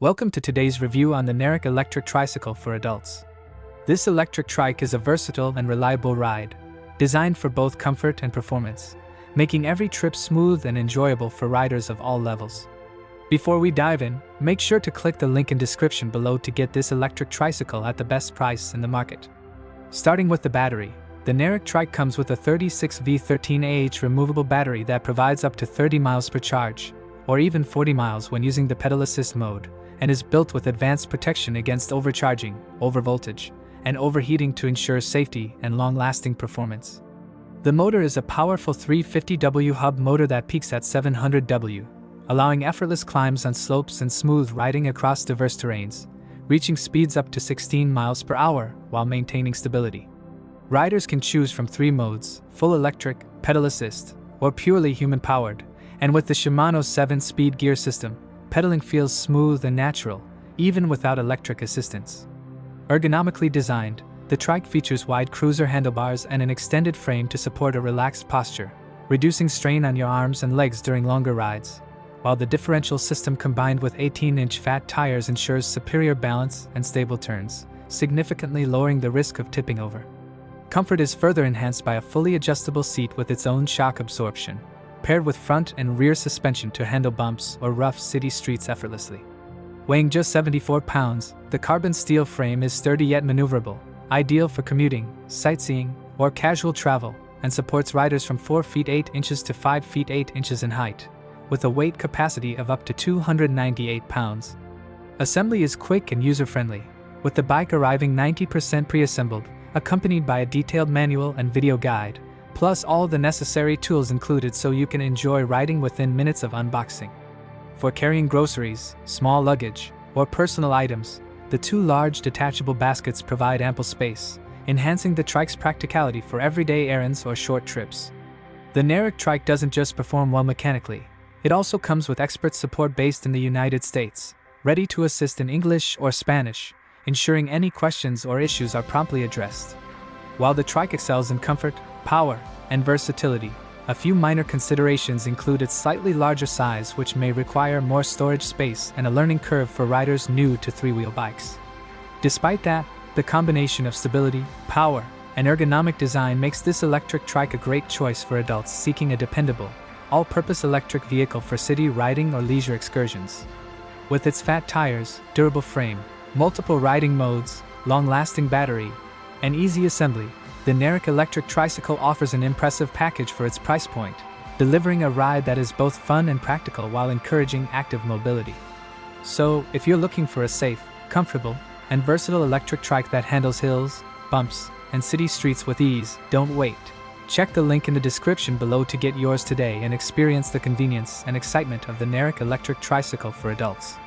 Welcome to today's review on the NARRAK Electric Tricycle for adults. This electric trike is a versatile and reliable ride, designed for both comfort and performance, making every trip smooth and enjoyable for riders of all levels. Before we dive in, make sure to click the link in description below to get this electric tricycle at the best price in the market. Starting with the battery, the NARRAK Trike comes with a 36V13Ah removable battery that provides up to 30 miles per charge, or even 40 miles when using the pedal assist mode, and is built with advanced protection against overcharging, overvoltage, and overheating to ensure safety and long-lasting performance. The motor is a powerful 350W hub motor that peaks at 700W, allowing effortless climbs on slopes and smooth riding across diverse terrains, reaching speeds up to 16 miles per hour while maintaining stability. Riders can choose from 3 modes: full electric, pedal assist, or purely human-powered, and with the Shimano 7-speed gear system, pedaling feels smooth and natural, even without electric assistance. Ergonomically designed, the trike features wide cruiser handlebars and an extended frame to support a relaxed posture, reducing strain on your arms and legs during longer rides, while the differential system combined with 18-inch fat tires ensures superior balance and stable turns, significantly lowering the risk of tipping over. Comfort is further enhanced by a fully adjustable seat with its own shock absorption, paired with front and rear suspension to handle bumps or rough city streets effortlessly. Weighing just 74 pounds, the carbon steel frame is sturdy yet maneuverable, ideal for commuting, sightseeing, or casual travel, and supports riders from 4 feet 8 inches to 5 feet 8 inches in height, with a weight capacity of up to 298 pounds. Assembly is quick and user-friendly, with the bike arriving 90% pre-assembled, accompanied by a detailed manual and video guide, plus all the necessary tools included so you can enjoy riding within minutes of unboxing. For carrying groceries, small luggage, or personal items, the 2 large detachable baskets provide ample space, enhancing the trike's practicality for everyday errands or short trips. The NARRAK Trike doesn't just perform well mechanically, it also comes with expert support based in the United States, ready to assist in English or Spanish, ensuring any questions or issues are promptly addressed. While the trike excels in comfort, power, and versatility, a few minor considerations include its slightly larger size, which may require more storage space and a learning curve for riders new to 3-wheel bikes. Despite that, the combination of stability, power, and ergonomic design makes this electric trike a great choice for adults seeking a dependable, all-purpose electric vehicle for city riding or leisure excursions. With its fat tires, durable frame, multiple riding modes, long-lasting battery, and easy assembly, the NARRAK Electric Tricycle offers an impressive package for its price point, delivering a ride that is both fun and practical while encouraging active mobility. So, if you're looking for a safe, comfortable, and versatile electric trike that handles hills, bumps, and city streets with ease, don't wait. Check the link in the description below to get yours today and experience the convenience and excitement of the NARRAK Electric Tricycle for adults.